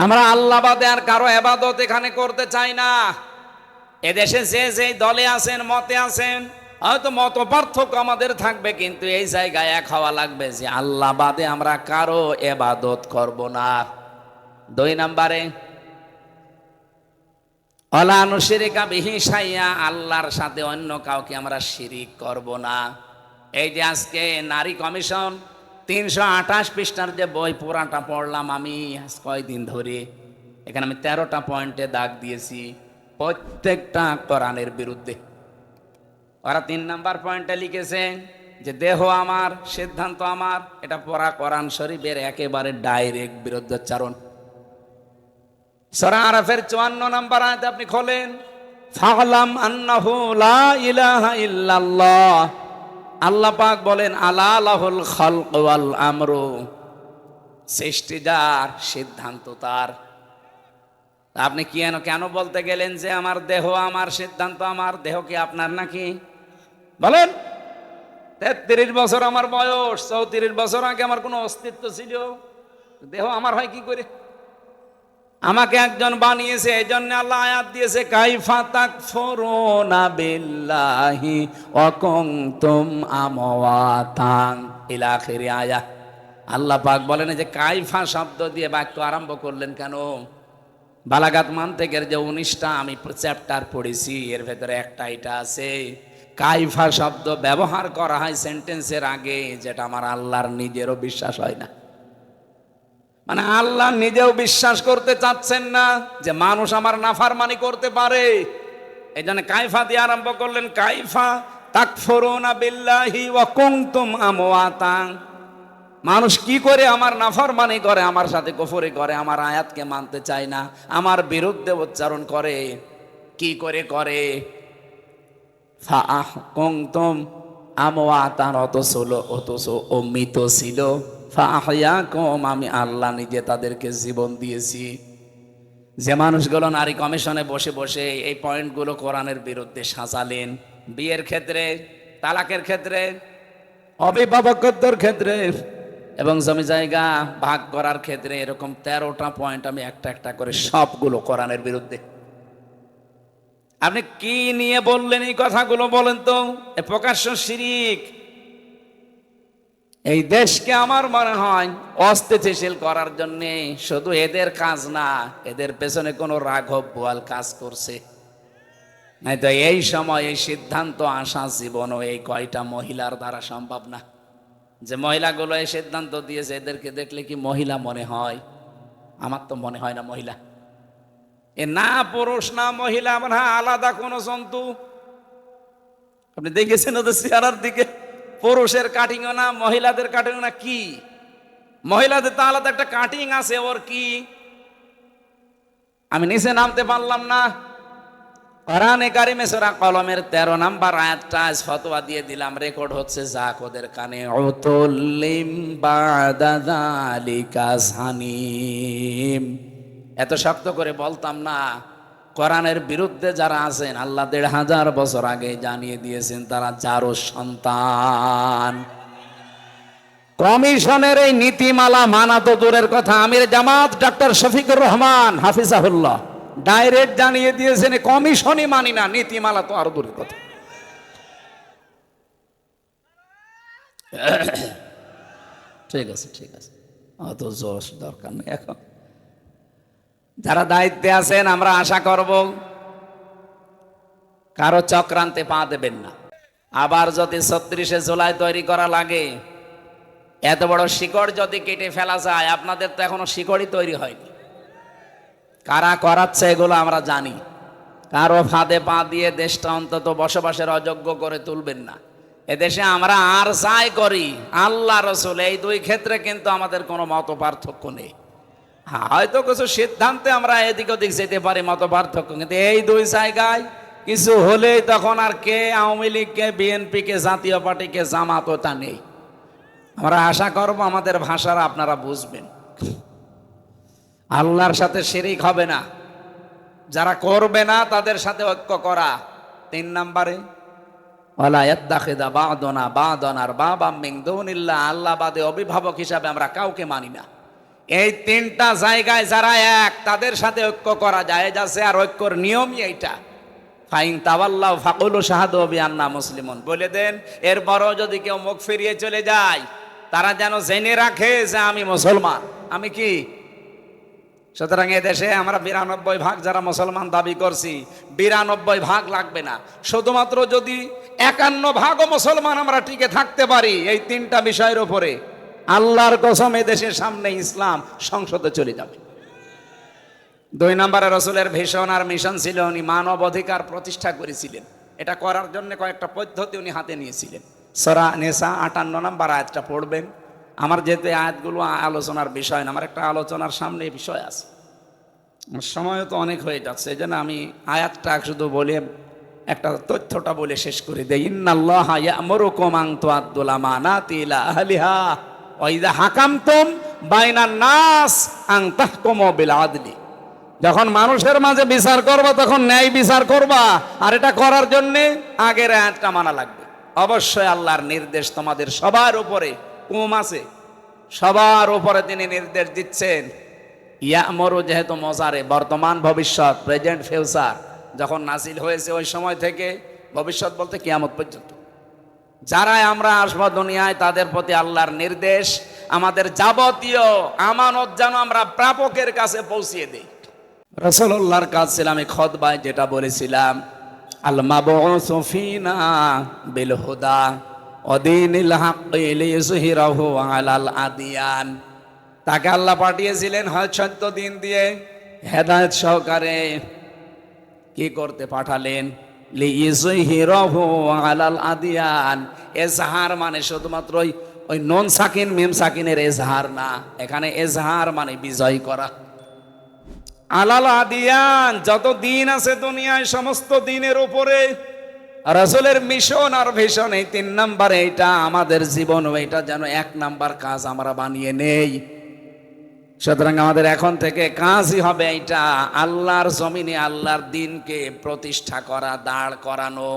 আমরা আল্লাহ বাদে আর কারো ইবাদত এখানে করতে চাই না। এদেশে যে যেই দলে আছেন, মতে আছেন, হয়তো মত পার্থক্য আমাদের থাকবে, কিন্তু এই জায়গায় এক হওয়া লাগবে যে আল্লাহ বাদে আমরা কারো ইবাদত করব না। 2 নম্বরে ওয়ালা নুশরিকা বিহি শাইআ, আল্লাহর সাথে অন্য কাউকে আমরা শিরিক করব না। এই যে আজকে নারী কমিশন 328 পৃষ্ঠার যে বই পুরাটা পড়লাম আমি আজ কয়দিন ধরে, এখানে আমি 13টা পয়েন্টে দাগ দিয়েছি, প্রত্যেকটা কোরআনের বিরুদ্ধে। ওরা 3 নাম্বার পয়েন্টে লিখেছে যে দেহ আমার, সিদ্ধান্ত আমার। এটা পড়া কোরআন শরীফের একেবারে ডাইরেক্ট বিরুদ্ধোচ্চারণ। সূরা আরাফের 54 নাম্বার আয়াতে আপনি খোলেন, ফালাম আন্নাহু লা ইলাহা ইল্লাল্লাহ, আল্লাহ পাক বলেন আলা লাহুল খালক ওয়াল আমরু, সৃষ্টি যার, সিদ্ধান্ত তার। আপনি কেন বলতে গেলেন যে আমার দেহ আমার, সিদ্ধান্ত আমার? দেহ কি আপনার নাকি? বলেন। 33 বছর আমার বয়স, 34 বছর আগে আমার কোনো অস্তিত্ব ছিল? দেহ আমার হয় কি করে? আমাকে একজন বানিয়েছে, এই জন্য আল্লাহ আয়াত দিয়েছে কাইফা তাকফুরুনা বিল্লাহি ওয়া কুনতুম আমওয়াতান ইলা আখির আয়াত। আল্লাহ পাক বলেন যে কাইফা শব্দ দিয়ে বাক্য আরম্ভ করলেন কেন? বালাগাত মান্তিকের যে 19টা আমি চ্যাপ্টার পড়েছি, এর ভেতরে একটা এটা আছে, কাইফা শব্দ ব্যবহার করা হয় সেন্টেন্সের আগে, যেটা আমার আল্লাহর নিজেরও বিশ্বাস হয় না। মানে আল্লাহ নিজেও বিশ্বাস করতে চাচ্ছেন না যে মানুষ আমার নাফরমানি করতে পারে। এই জন্য কাইফা দিয়ে আরম্ভ করলেন, কাইফা তাকফুরুনা বিল্লাহি ওয়া কুনতুম আমওয়াতান। মানুষ কি করে আমার নাফরমানি করে, আমার সাথে কুফরি করে, আমার আয়াতকে মানতে চায় না, আমার বিরুদ্ধে উচ্চারণ করে, কি করে করে? কুনতুম আমওয়াতান, অথচ ও মৃত ছিল। ফাহইয়াকুম, আমি আল্লাহ নিজে তাদেরকে জীবন দিয়েছি। যে মানুষগুলো নারী কমিশনে বসে বসে এই পয়েন্টগুলো কোরআনের বিরুদ্ধে সাজালেন, বিয়ের ক্ষেত্রে, তালাকের ক্ষেত্রে, অভিভাবকত্বের ক্ষেত্রে এবং জমি জায়গা ভাগ করার ক্ষেত্রে, এরকম 13টা পয়েন্ট আমি একটা একটা করে সবগুলো কোরআনের বিরুদ্ধে। আপনি কি নিয়ে বললেন এই কথাগুলো বলেন তো? এ প্রকাশ্য শিরিক। এই দেশকে আমার মনে হয় অস্থিতিশীল করার জন্য শুধু এদের কাজ না, এদের পেছনে কোনো রাঘব বোয়াল কাজ করছে। নাই তো এই সময় এই সিদ্ধান্ত আসা জীবনও এই কয়টা মহিলার দ্বারা সম্ভব না। যে মহিলাগুলো এই সিদ্ধান্ত দিয়েছে, এদেরকে দেখলে কি মহিলা মনে হয়? আমার তো মনে হয় না মহিলা। এ না পুরুষ না মহিলা, আমার হ্যাঁ আলাদা কোনো জন্তু। আপনি দেখেছেন ওদের চেহারার দিকে? পুরুষের কাটিংও না, মহিলাদের কাটিংও না। কি মহিলাদের তো আলাদা একটা কাটিং আছে, ওর কি? আমি নিচে নামতে পারলাম না। কোরআনে কারিমে সূরা কলমের 13 নাম্বার আয়াতটা আজ ফতোয়া দিয়ে দিলাম, রেকর্ড হচ্ছে, যাক ওদের কানে। উতুল্লিম বাদা যালিকা জানিম। এত শক্ত করে বলতাম না। কোরআনের বিরুদ্ধে যারা আছেন, আল্লাহ 1500 বছর আগে জানিয়ে দিয়েছেন তারা যারও সন্তান। কমিশনের এই নীতিমালা মানা তো দূরের কথা, আমির জামাত ডক্টর শফিকুর রহমান হাফিজাহুল্লাহ ডাইরেক্ট জানিয়ে দিয়েছেন কমিশনই মানি না, নীতিমালা তো আরো দূরের কথা। ঠিক আছে, ঠিক আছে, অত জোশ দরকার নেই এখন। যারা দায়িত্বে আছেন, আমরা আশা করব কারো চক্রান্তে পা দেবেন না। আবার যদি 36শে জুলাই তৈরি করা লাগে, এত বড় শিকড় যদি কেটে ফেলা যায়, আপনাদের তো এখনো শিকড়ই তৈরি হয়নি। কারা করাচ্ছে এগুলো আমরা জানি। কারো ফাঁদে পা দিয়ে দেশটা অন্তত বসবাসের অযোগ্য করে তুলবেন না। এদেশে আমরা আর যাই করি, আল্লাহ রসুল, এই 2 ক্ষেত্রে কিন্তু আমাদের কোনো মত পার্থক্য নেই। হয়তো কিছু সিদ্ধান্তে আমরা এদিক ওদিক যেতে পারি, মত পার্থক্য, কিন্তু এই 2 জায়গায় কিছু হলেই তখন আর কে আওয়ামী লীগ, কে বিএনপি, কে জাতীয় পার্টি, কে জামাত, ওটা নেই। আমরা আশা করব আমাদের ভাষারা আপনারা বুঝবেন। আল্লাহর সাথে শিরিক হবে না, যারা করবে না তাদের সাথে ঐক্য করা। 3 নম্বরে ওয়ালা ইয়াত্তাখিযা বা'দুনা বা'দান আরবাবাম মিন দুনিল্লাহ, আল্লাহ বাদে অভিভাবক হিসাবে আমরা কাউকে মানি না। এই তিনটা জায়গায় যারা এক, তাদের সাথে ঐক্য করা যায় যাচ্ছে, আর ঐক্যর নিয়মই এইটা। ফাইন তাওয়াল্লাহু ফাকুলু শাহাদু বিআন্না মুসলিমুন, বলে দেন এরপরও যদি কেউ মুখ ফিরিয়ে চলে যায়, তারা যেন জেনে রাখে যে আমি মুসলমান, আমি কি। সুতরাং এদেশে আমরা 92% যারা মুসলমান দাবি করছি, 92% লাগবে না, শুধুমাত্র যদি 51% মুসলমান আমরা টিকে থাকতে পারি এই তিনটা বিষয়ের উপরে, আল্লাহর কসম এদেশের সামনে ইসলাম সংসদে চলে যাবে। 2 নম্বরে রসুলের ভিশন আর মিশন ছিল, উনি মানব অধিকার প্রতিষ্ঠা করেছিলেন। এটা করার জন্য কয়েকটা পদ্ধতি উনি হাতে নিয়েছিলেন। সূরা নিসা 58 নম্বর আয়াতটা পড়বেন। আমার যেহেতু আয়াতগুলো আলোচনার বিষয় না, আমার একটা আলোচনার সামনে বিষয় আছে, সময় তো অনেক হয়ে যাচ্ছে, এই জন্য আমি আয়াতটা শুধু বলে একটা তথ্যটা বলে শেষ করে দেই। ইন্নাল্লাহা ইয়া'মুরুকুম আন তুআদ্দুল আমানাতি ইলা আহলিহা ওয়া ইযা হাকামতুম বাইনান নাস আন তাহকুমু বিল আদলি। যখন মানুষের মাঝে বিচার করবা তখন ন্যায় বিচার করবা, আর এটা করার জন্য আগের আয়াতটা মানা লাগবে। অবশ্যই আল্লাহর নির্দেশ তোমাদের সবার উপরে কম আছে, সবার উপরে তিনি নির্দেশ দিচ্ছেন। ইয়া'মুরু যেহেতু মজারে, বর্তমান ভবিষ্যৎ, প্রেজেন্ট ফিউচার, যখন নাজিল হয়েছে ওই সময় থেকে ভবিষ্যৎ বলতে কিয়ামত পর্যন্ত যারা আমরা আসবো দুনিয়ায়, তাদের প্রতি আল্লাহর নির্দেশ, আমাদের যাবতীয় আমানত যেন আমরা প্রাপকের কাছে পৌঁছিয়ে দিই। রাসূলুল্লাহর কাজ ছিল, আমি খুতবায় যেটা বলেছিলাম, আল মাবউসু ফিনা বিল হুদা ওয়া দীনিল হাক্কি লিইয়ুযহিরাহু আলাল আদিয়ান। তাকে আল্লাহ পাঠিয়েছিলেন সত্য দিন দিয়ে, হেদায়েত সহকারে। কি করতে পাঠালেন? লিইয়ুযহিরাহু আলাল আদিয়ান। এজহার মানে শুধুমাত্র ওই নুন সাকিন মিম সাকিনের এজহার না, এখানে এজহার মানে বিজয় করা। আলাল আদিয়ান, যত দিন আছে দুনিয়ায় সমস্ত দিনের উপরে রাসূলের মিশন আর ভিশন, এই 3 নাম্বার, এইটা আমাদের জীবন, এটা যেন 1 নাম্বার কাজ আমরা বানিয়ে নেই। সুতরাং আমাদের এখন থেকে কাজই হবে এইটা, আল্লাহর জমিনে আল্লাহর দিনকে প্রতিষ্ঠা করা, দাঁড় করানো।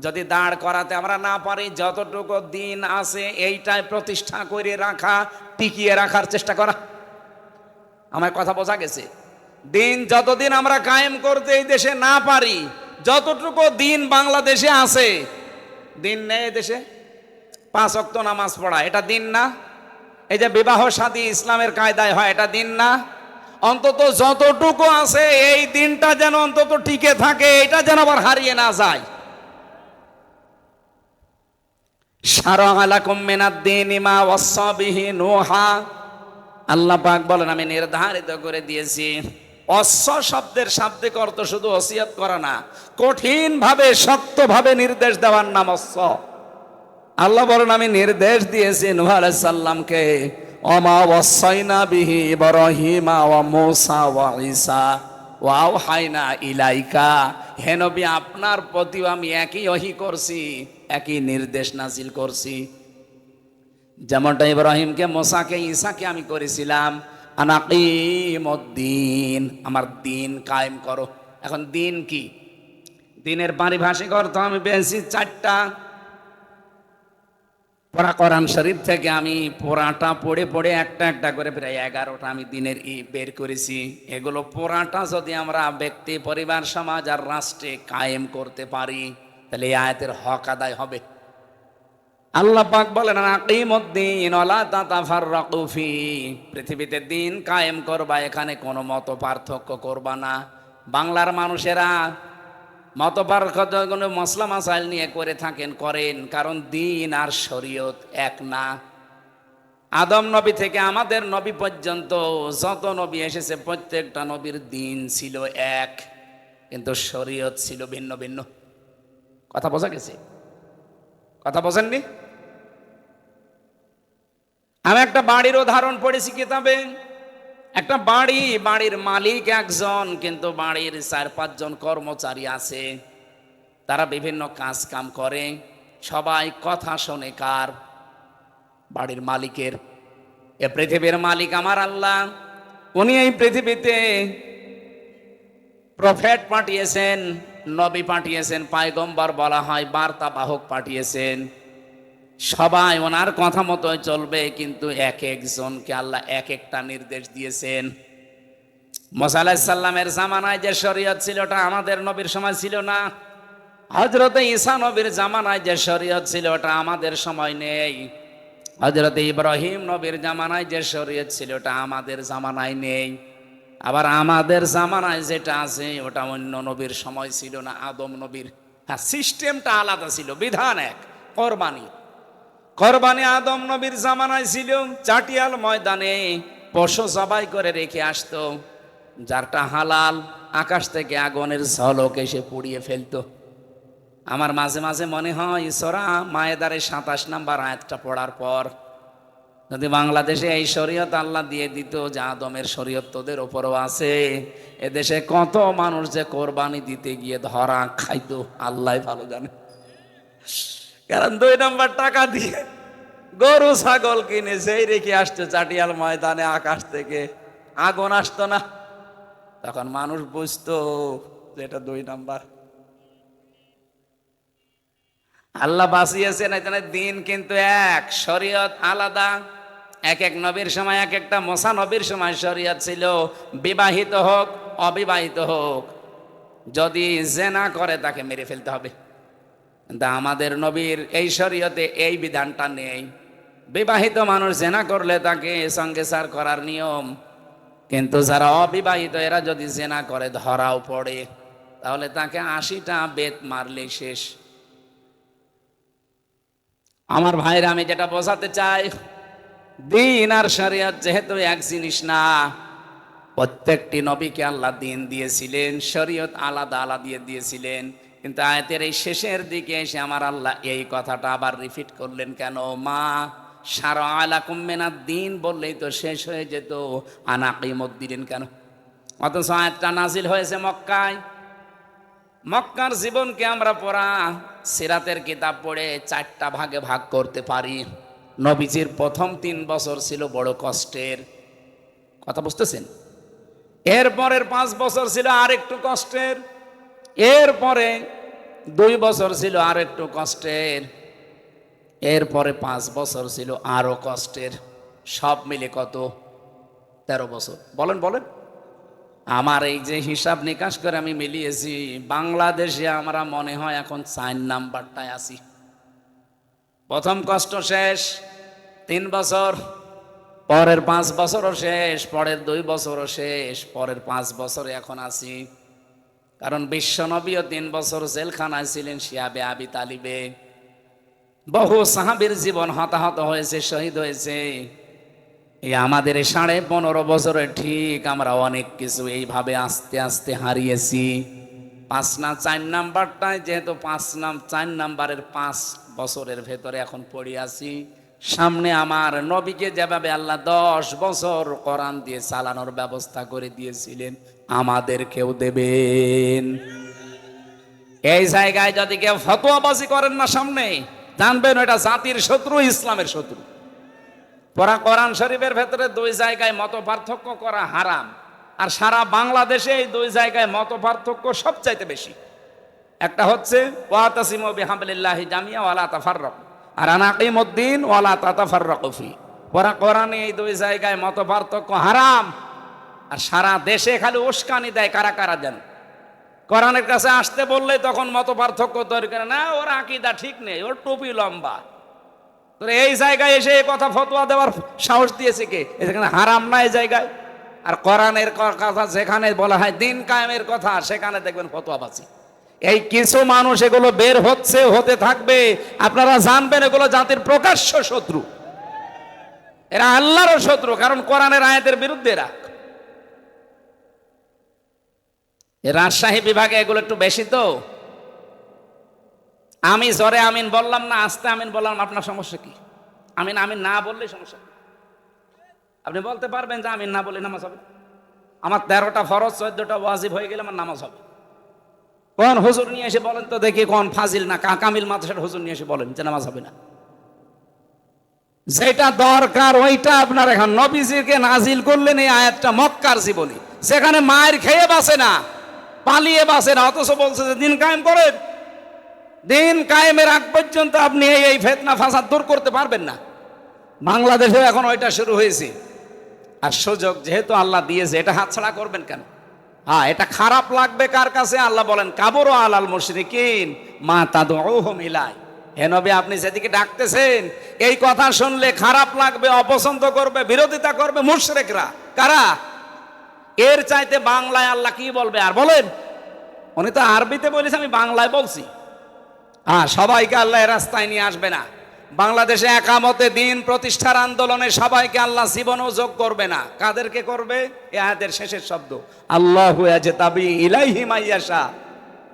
যদি দাঁড় করাতে আমরা না পারি, যতটুকু দিন আছে এইটাই প্রতিষ্ঠা করে রাখা, টিকিয়ে রাখার চেষ্টা করা। আমার কথা বোঝা গেছে? দিন যতদিন আমরা কায়েম করতে এই দেশে না পারি, যতটুকু দিন বাংলাদেশে আছে, দিন নেই দেশে 5 ওয়াক্ত নামাজ পড়া, এটা দিন না? এই যে বিবাহ শাদী ইসলামের কায়দায় হয়, এটা দিন না? অন্তত যতটুকু আছে এই দিনটা যেন অন্তত টিকে থাকে, এটা যেন আবার হারিয়ে না যায়। শারা'a লাকুম মিনাদ-দীনি মা ওয়াসসা বিহি নূহা, আল্লাহ পাক বলেন আমি নির্ধারিত করে দিয়েছি। অস্য শব্দের শাব্দিক অর্থ শুধু ওসিয়ত করা না, কঠিন ভাবে শক্তভাবে নির্দেশ দেওয়ার নাম অস্য। আল্লাহ বলেন আমি নির্দেশ দিয়েছি নূহ আলাইহিস সালামকে, ওমা ওয়াসাইনা বিহি ইব্রাহিমা ওয়া মূসা ওয়া ঈসা ওয়া আওহাইনা ইলাইকা। হে নবী, আপনার প্রতিও আমি একই ওহী করছি, একই নির্দেশ নাজিল করছি। যেমনটা ইব্রাহিমকে, মুসাকে, ঈসাকে আমি করেছিলাম, আনাকিমুদ্দিন, আমার দিন কায়েম করো। এখন দিন কি? দিনের পারিভাষিক অর্থ আমি পেয়েছি 4টা। পড়া কোরআন শরীফ থেকে আমি পুরাটা পড়ে পড়ে একটা একটা করে প্রায় 11টা আমি দিনের বের করেছি। এগুলো পুরাটা যদি আমরা ব্যক্তি, পরিবার, সমাজ আর রাষ্ট্রে কায়েম করতে পারি, তাহলে এই আয়াতের হক আদায় হবে। আল্লাহ পাক বলেন আকিমুদ্দিন ওয়ালা তাতাফাররাকু ফি, পৃথিবীতে দিন কায়েম করবা, এখানে কোনো মত পার্থক্য করবা না। বাংলার মানুষেরা মত পার্থক্য মসলা মাসাইল নিয়ে করে থাকেন, করেন, কারণ দিন আর শরীয়ত এক না। আদম নবী থেকে আমাদের নবী পর্যন্ত যত নবী এসেছে, প্রত্যেকটা নবীর দিন ছিল এক, কিন্তু শরীয়ত ছিল ভিন্ন ভিন্ন। কথা বোঝা গেছে? কথা বোঝেননি? আমি একটা বাড়ির উদাহরণ পড়েছি কিতাবে। একটা বাড়ির মালিক একজন, কিন্তু বাড়ির 4-5 জন কর্মচারী আছে, তারা বিভিন্ন কাজ কাম করে, সবাই কথা শোনে কার? বাড়ির মালিকের। এ পৃথিবীর মালিক আমার আল্লাহ, উনি এই পৃথিবীতে প্রফেট পাঠিয়েছেন, নবী পাঠিয়েছেন, পয়গম্বর বলা হয়, বার্তা বাহক পাঠিয়েছেন। সবাই ওনার কথা মতোই চলবে, কিন্তু এক একজনকে আল্লাহ এক একটা নির্দেশ দিয়েছেন। মুসা আলাইহিস সালামের জামানায় যে শরীয়ত ছিল ওটা আমাদের নবীর সময় ছিল না। হযরতে ঈসা নবীর জামানায় যে শরীয়ত ছিল ওটা আমাদের সময় নেই। হযরতে ইব্রাহিম নবীর জামানায় যে শরীয়ত ছিল ওটা আমাদের জামানায় নেই। আবার আমাদের জামানায় যেটা আছে ওটা অন্য নবীর সময় ছিল না, আদম নবীর। হ্যাঁ, সিস্টেমটা আলাদা ছিল, বিধান এক। কোরবানি আদম নবীর জামানায় ছিল, চাটিয়াল ময়দানে পশু জবাই করে রেখে আসতো, যারটা হালাল আকাশ থেকে আগুনের ঝলক এসে পুড়িয়ে ফেলতো। আমার মাঝে মাঝে মনে হয় সূরা মায়েদারে ২৭ নম্বর আয়াতটা পড়ার পর যদি বাংলাদেশে এই শরীয়ত আল্লাহ দিয়ে দিত যে আদমের শরীয়ত তোদের উপরও আছে, এদেশে কত মানুষ যে কোরবানি দিতে গিয়ে ধরা খাইতো আল্লাহ ভালো জানে। কারণ ২ নম্বর টাকা দিয়ে গরু ছাগল কিনে সেই রেখে আসতো চাটিয়াল ময়দানে, আকাশ থেকে আগুন আসতো না, তখন মানুষ বুঝতো যে এটা ২ নম্বর। আল্লাহ বাঁচিয়েছেন, এখানে দিন কিন্তু এক, শরীয়ত আলাদা। এক এক নবীর সময় এক একটা। মুসা নবীর সময় শরীয়ত ছিল বিবাহিত হোক অবিবাহিত হোক, যদি জেনা করে তাকে মেরে ফেলতে হবে। কিন্তু আমাদের নবীর এই শরীয়তে এই বিধানটা নেই। বিবাহিত মানুষ জেনা করলে তাকে সঙ্গেসার করার নিয়ম, কিন্তু যারা অবিবাহিত এরা যদি জেনা করে ধরাও পড়ে তাহলে তাকে ৮০টা বেত মারলে শেষ। আমার ভাইরা, আমি যেটা বোঝাতে চাই, দিন আর শরীয়ত যেহেতু এক জিনিস না, প্রত্যেকটি নবীকে আল্লাহ দিন দিয়েছিলেন, শরীয়ত আলাদা আলাদা দিয়ে দিয়েছিলেন। কিন্তু আয়াতের এই শেষের দিকে এসে আমার আল্লাহ এই কথাটা আবার রিপিট করলেন কেন? মা শারআ লাকুম মিনাদ দ্বীন বললেই তো শেষ হয়ে যেত, আনা কিমুদ্দিন কেন? অথচ আয়াতটা নাজিল হয়েছে মক্কায়। মক্কার জীবনকে আমরা পড়া সিরাতের কিতাব পড়ে 4টা ভাগে ভাগ করতে পারি। নবীজির প্রথম 3 বছর ছিল বড় কষ্টের, কথা বুঝতেছেন? এরপরের 5 বছর ছিল আর একটু কষ্টের, এরপরে 2 বছর ছিল আর একটু কষ্টের, এরপরে 5 বছর ছিল আরো কষ্টের। সব মিলে কত? 13 বছর। বলেন বলেন। আমার এই যে হিসাব নিকাশ করে আমি মিলিয়েছি, বাংলাদেশে আমরা মনে হয় এখন 4 নাম্বারটায় আছি। প্রথম কষ্ট শেষ 3 বছর, পরের 5 বছরও শেষ, পরের 2 বছরও শেষ, পরের 5 বছরে এখন আছি। কারণ বিশ্বনবীও 3 বছর জেলখানায় ছিলেন শিয়াবে আবি তালিবে। বহু সাহাবীর জীবন হতাহত হয়েছে, শহীদ হয়েছে। এই আমাদের 15.5 বছরে ঠিক আমরা অনেক কিছু এইভাবে আস্তে আস্তে হারিয়েছি। 5 না 4 নাম্বারটায় যেহেতু 4 নাম্বারের 5 বছরের ভেতরে এখন পড়ে আছি। সামনে আমার নবীকে যেভাবে আল্লাহ 10 বছর কোরআন দিয়ে চালানোর ব্যবস্থা করে দিয়েছিলেন, আমাদেরকেও দেবেন। এই জায়গায় যদি কেউ ফতোয়াবাজি করেন না সামনে, জানবেন এটা জাতির শত্রু, ইসলামের শত্রু। পরা কোরআন শরীফের ভেতরে 2 জায়গায় মত পার্থক্য করা হারাম, আর সারা বাংলাদেশে এই 2 জায়গায় মত পার্থক্য সবচাইতে বেশি। একটা হচ্ছে ওয়াতাসিমু বিহাবলিল্লাহি জামিয়া ওয়ালা তাফাররাকু, আর আনা কিমুদ্দিন ওয়ালা তাতাফাররাকু ফি। পরা কোরআনে এই 2 জায়গায় মত পার্থক্য হারাম, আর সারা দেশে খালি উস্কানি দেয়। কারা কারা দেন? কোরআনের কাছে আসতে বললে তখন মত পার্থক্য তৈরি করে, না ওর আকীদা ঠিক নেই, ওর টুপি লম্বা। এই জায়গায় এসে এই কথা ফতোয়া দেওয়ার সাহস দিয়েছে কে? এখানে হারাম না এই জায়গায়। আর কোরআনের কথা যেখানে বলা হয় দিন কায়েমের কথা, সেখানে দেখবেন ফতোয়াবাজি। এই কিছু মানুষ এগুলো বের হচ্ছে, হতে থাকবে। আপনারা জানবেন এগুলো জাতির প্রকাশ্য শত্রু, এরা আল্লাহর শত্রু। কারণ কোরআনের আয়াতের বিরুদ্ধে এরা। রাজশাহী বিভাগে এগুলো একটু বেশি তো। আমি জোরে আমিন বললাম না আস্তে আমিন বললাম, আপনার সমস্যা কি? আমিন আমিন না বললে সমস্যা। আপনি বলতে পারবেন যে আমিন না বললে নামাজ হবে? আমার 13টা ফরজ 14টা ওয়াজিব হয়ে গেলে আমার নামাজ হবে। কোন হুজুর নিয়ে এসে বলেন তো দেখি, কোন ফাজিল না কামিল মাদ্রাসার হুজুর নিয়ে এসে বলেন যে নামাজ হবে না? যেটা দরকার ওইটা আপনার এখন নবীজিকে নাজিল করলেন এই আয়াতটা মক্কার জীবনী, সেখানে মায়ের খেয়ে বাঁচে না, পালিয়ে বাঁচে না, অথচ বলছে যে দিন কায়েম করেন। দিন কায়েমের আগ পর্যন্ত আপনি এই ফিতনা ফাসাদ দূর করতে পারবেন না। বাংলাদেশে এখন ওইটা শুরু হয়েছে, আর সুযোগ যেহেতু আল্লাহ দিয়েছে, এটা হাতছাড়া করবেন কেন? হ্যাঁ, এটা খারাপ লাগবে কার কাছে? আল্লাহ বলেন কাবুরু আলাল মুশরিকিন মা তাদউহুম ইলাই। হে নবী, আপনি যেদিকে ডাকতেছেন এই কথা শুনলে খারাপ লাগবে, অপছন্দ করবে, বিরোধিতা করবে মুশরিকরা। কারা? এর চাইতে বাংলায় আল্লাহ কি বলবে আর বলেন? উনি তো আরবিতে বলেছে, আমি বাংলায় বলছি। হ্যাঁ, সবাইকে আল্লাহ এ রাস্তায় নিয়ে আসবে না। বাংলাদেশে একামতে দিন প্রতিষ্ঠার আন্দোলনে সবাইকে আল্লাহ জীবনও যোগ করবে না। কাদেরকে করবে? এ আয়াতের শেষের শব্দ, আল্লাহু ইয়াজতাবি ইলাইহি মাইয়াশা।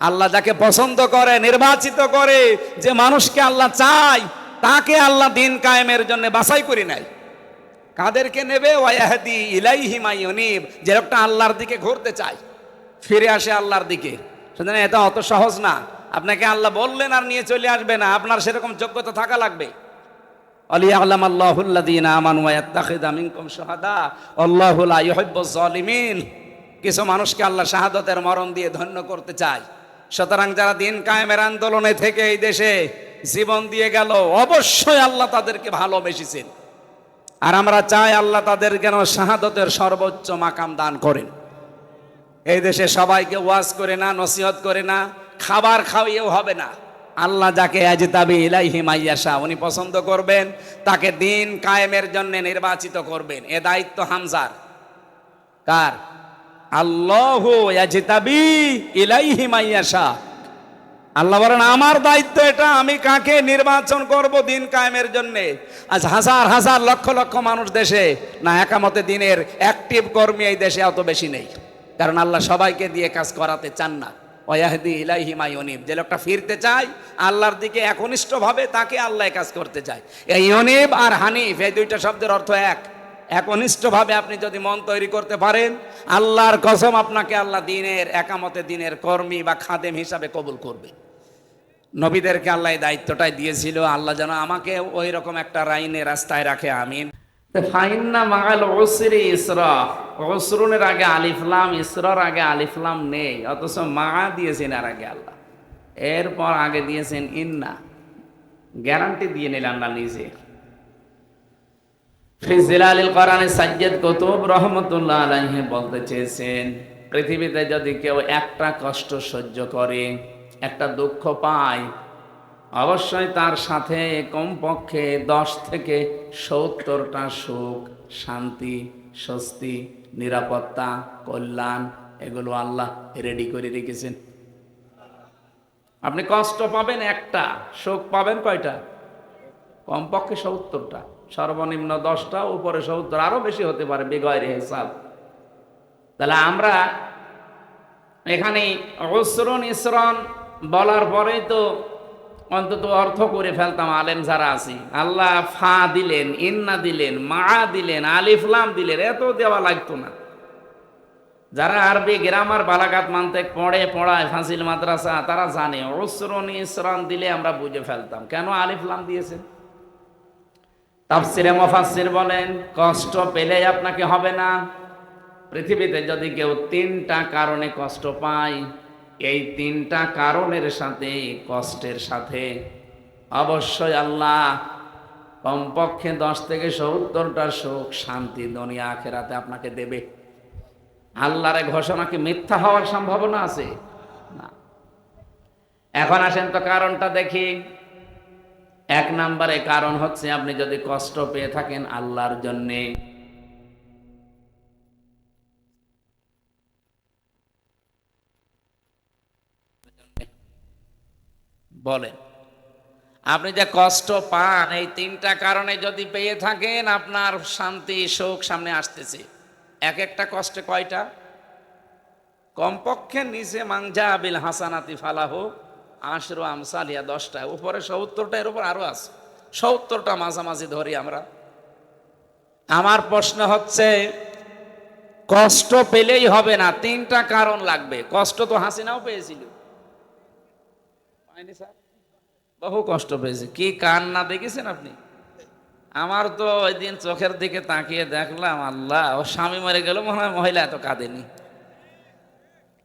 আল্লাহ যাকে পছন্দ করে, নির্বাচিত করে, যে মানুষকে আল্লাহ চায়, তাকে আল্লাহ দিন কায়েমের জন্য বাছাই করে নেয়। কাদেরকে নেবে? ওয়াহদি ইলাইহি মাইয়ুনিব, যে লোকটা আল্লাহর দিকে ঘুরতে চায়, ফিরে আসে আল্লাহর দিকে। সুতরাং এটা অত সহজ না। আপনাকে আল্লাহ বললেন আর নিয়ে চলে আসবে না, আপনার সেরকম যোগ্যতা থাকা লাগবে। আলিয়ালামাল্লাহুল্লাযীনা আমানু ওয়া ইয়াত্তাখিযা মিনকুম শুহাদা আল্লাহু লা ইউহিব্বুজ জালিমিন। কিছু মানুষকে আল্লাহ শাহাদাতের মরণ দিয়ে ধন্য করতে চায়। সুতরাং যারা দিন কায়েমের আন্দোলনে থেকে এই দেশে জীবন দিয়ে গেল, অবশ্যই আল্লাহ তাদেরকে ভালোবেসেছেন। আর আমরা চাই আল্লাহ তাদের যেন শাহাদাতের সর্বোচ্চ মাকাম দান করেন। এই দেশে সবাইকে ওয়াজ করে না, নসিহত করে না, খাবার খাওয়িয়েও হবে না। আল্লাহ যাকে ইয়াজতাবি ইলাইহি মাইয়াশা, উনি পছন্দ করবেন, তাকে দিন কায়েমের জন্য নির্বাচিত করবেন। এ দায়িত্ব হামজার। কার? আল্লাহু ইয়াজতাবি ইলাইহি মাইয়াশা। আল্লাহ বলেন আমার দায়িত্ব এটা, আমি কাকে নির্বাচন করব দিন কায়েমের জন্য। আজ হাজার হাজার লক্ষ লক্ষ মানুষ দেশে না, একামতে দিনের অ্যাক্টিভ কর্মী এই দেশে অত বেশি নেই। কারণ আল্লাহ সবাইকে দিয়ে কাজ করাতে চান না। ওয়াহদি ইলাইহি মাইয়ুনিব, যে লোকটা ফিরতে চায় আল্লাহর দিকে একনিষ্ঠভাবে, তাকে আল্লাহ কাজ করতে চায়। এই ইউনিব আর হানিফ, এই দুইটা শব্দের অর্থ এক। একনিষ্ঠভাবে আপনি যদি মন তৈরি করতে পারেন, আল্লাহর কসম আপনাকে আল্লাহ দিনের একামতে দিনের কর্মী বা খাদেম হিসাবে কবুল করবে। নবীদেরকে আল্লাহ এই দায়িত্বটাই দিয়েছিল। আল্লাহ যেন আমাকে ওই রকম একটা লাইনে রাস্তায় রাখে, আমিন। ফাইন্না মাগাল উসরি ইসরা, উসরুনের আগে আলিফ লাম, ইসরার আগে আলিফ লাম নেই, অথচ মা দিয়েছেন আর আগে আল্লাহ। এরপর আগে দিয়েছেন ইন্না, গ্যারান্টি দিয়ে নিলেন আল্লাহ নিজে। ফি জিলালিল কোরআনে সাজ্জাদ কুতুব রহমাতুল্লাহ আলাইহি বলতে চেয়েছেন, পৃথিবীতে যদি কেউ একটা কষ্ট সহ্য করে, একটা দুঃখ পায়, অবশ্যই তার সাথে কমপক্ষে 10 থেকে 70টা সুখ, শান্তি, স্বস্তি, নিরাপত্তা, কল্যাণ, এগুলো আল্লাহ রেডি করে রেখেছেন। আপনি কষ্ট পাবেন একটা, সুখ পাবেন কয়টা? কমপক্ষে 70টা, সর্বনিম্ন 10টা, উপরে 70, আরো বেশি হতে পারে বেগয়রে হিসাব। তাহলে আমরা এখানে উসরুন ইসরান বলার পরেই তো অন্তত অর্থ করে ফেলতাম আলেম যারা আছি। আল্লাহ ফা দিলেন, ইন্না দিলেন, মা দিলেন, আলিফ লাম দিলেন, এত দেওয়া লাগতো না। যারা আরবি গ্রামার বালাগাত মানতে পড়ায় ফাজিল মাদ্রাসা, তারা জানে উসরুন ইসরান দিলে আমরা বুঝে ফেলতাম কেন আলিফ লাম দিয়েছেন। তাফসিরে মুফাসসির বলেন, কষ্ট পেলে আপনাকে হবে না। পৃথিবীতে যদি কেউ 3টা কারণে কষ্ট পায়, এই 3টা কারণের সাথে, কষ্টের সাথে অবশ্যই আল্লাহ কমপক্ষে 10 থেকে 70টা সুখ, শান্তি দুনিয়া আখিরাতে আপনাকে দেবে। আল্লাহর ঘোষণা কি মিথ্যা হওয়ার সম্ভাবনা আছে? না। এখন আসেন তো কারণটা দেখি। 1 নম্বরে কারণ হচ্ছে, আপনি যদি কষ্ট পেয়ে থাকেন আল্লাহর জন্যে, বলেন আপনি যে কষ্ট পান, এই 3টা কারণে যদি পেয়ে থাকেন, আপনার শান্তি সুখ সামনে আসতেছে। একটা কষ্টে কয়টা? কমপক্ষে নিচে মাংজা বিল হাসানাতি ফালাহু আশরু আমসালিহা, 10টা, উপরে 70টা, এর উপর আরো আছে 70টা, মাঝামাঝি ধরি আমরা। আমার প্রশ্ন হচ্ছে, কষ্ট পেলেই হবে না, 3টা কারণ লাগবে। কষ্ট তো হাসিনাও পেয়েছিল, পায়নি স্যার? বহু কষ্ট পেয়েছে। কি কান্না দেখেছেন আপনি? আমার তো ওই দিন চোখের দিকে তাকিয়ে দেখলাম, আল্লাহ, ও স্বামী মরে গেল, মনে হয় মহিলা এত কাঁদেনি।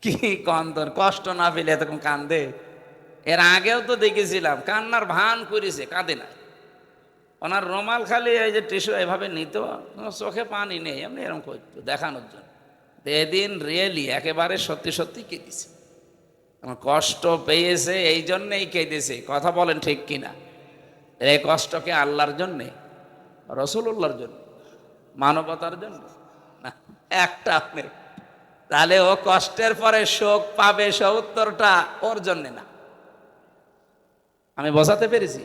কি কন্দন, কষ্ট না পেলে এতক্ষণ কান্দে? এর আগেও তো দেখেছিলাম কান্নার ভান করেছে, কাঁদে না। ওনার রুমাল খালি এই যে টিস্যু এভাবে নিত, চোখে পানি নেই, এমনি এরকম করতো দেখানোর জন্য। এদিন রিয়েলি একেবারে সত্যি সত্যি কেঁদেছে, কষ্ট পেয়েছে এই জন্যেই কেঁদেছে। কথা বলেন ঠিক কিনা? এই কষ্টকে আল্লাহর জন্যে, রসুল্লাহর জন্য, মানবতার জন্য না, একটা নেই। তাহলে ও কষ্টের পরে শোক পাবে, ৭০টা ওর জন্যে না। আমি বোঝাতে পেরেছি?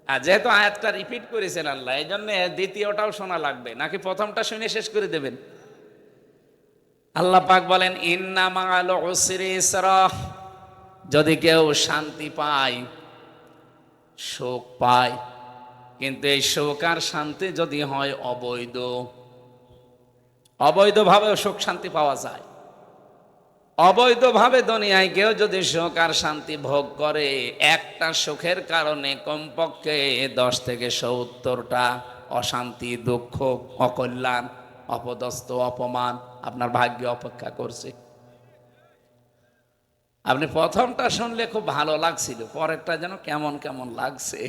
আর যেহেতু আয়াতটা রিপিট করেছেন আল্লাহ, এই জন্য দ্বিতীয়টাও শোনা লাগবে, নাকি প্রথমটা শুনে শেষ করে দেবেন? আল্লাহ পাক বলেন ইন্না মাআল উসরি ইসরা, যদি কেউ শান্তি পায়, শোক পায়, কিন্তু এই শোক আর শান্তি যদি হয় অবৈধ, অবৈধভাবেও সুখ শান্তি পাওয়া যায়। অবৈধভাবে দুনিয়ায় কেউ যদি সুখ আর শান্তি ভোগ করে, একটা সুখের কারণে কমপক্ষে 10 থেকে 70টা অশান্তি, দুঃখ, অকল্যাণ, অপদস্থ, অপমান আপনার ভাগ্যে অপেক্ষা করছে। আপনি প্রথমটা শুনলে খুব ভালো লাগছিল, পরেরটা যেন কেমন কেমন লাগছে।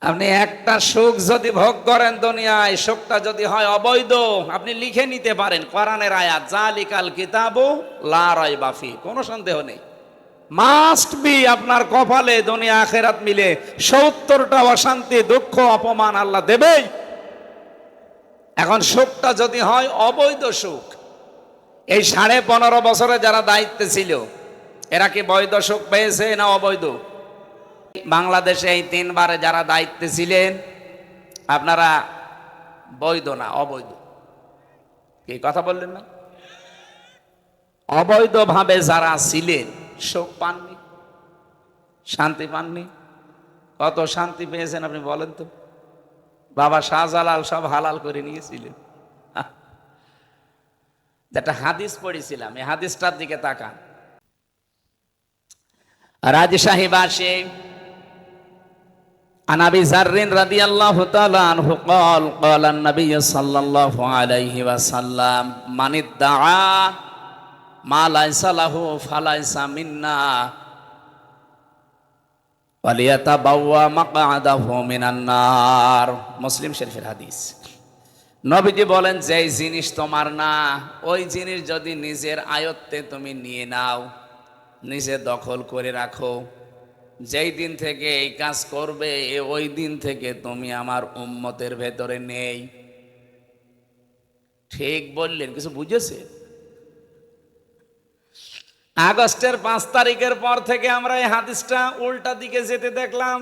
আপনি একটা সুখ যদি ভোগ করেন দুনিয়ায়, সুখটা যদি হয় অবৈধ, আপনি লিখে নিতে পারেন কোরআনের আয়াত, জালিকাল কিতাবু লা রাইবা ফি, কোনো সন্দেহ নেই। মাস্ট বি আপনার কপালে দুনিয়া আখিরাত মিলে ৭০টা অশান্তি, দুঃখ, অপমান আল্লাহ দেবেই। এখন সুখটা যদি হয় অবৈধ সুখ, এই 15.5 বছরে যারা দায়িত্বে ছিল এরা কি বৈধ সুখ পেয়েছে না অবৈধ? বাংলাদেশে এই 3বারে যারা দায়িত্বে ছিলেন আপনারা বৈধ না অবৈধ? কি কথা বললেন না? অবৈধভাবে যারা ছিলেন সুখ পাননি, শান্তি পাননি। কত শান্তি পেয়েছেন আপনি বলেন তো? বাবা শাহজালাল সব হালাল করে নিয়েছিলেন। যেটা হাদিস পড়েছিলাম, এই হাদিসটার দিকে তাকান। রাজশাহী বাসে عن ابي ذر رضي الله تعالى عنه قال قال النبي صلى الله عليه وسلم من ادعى ما ليس له فليس منا وليتبوأ مقعده من النار। মুসলিম শরীফের হাদিস। নবীজি বলেন, যে জিনিস তোমার না, ওই জিনিস যদি নিজের আয়ত্তে তুমি নিয়ে নাও, নিজে দখল করে রাখো, যেই দিন থেকে এই কাজ করবে ওই দিন থেকে তুমি আমার উম্মতের ভেতরে নেই। ঠিক বললেন? কিছু বুঝেছে? আগস্টের 5 তারিখের পর থেকে আমরা এই হাদিসটা উল্টা দিকে যেতে দেখলাম।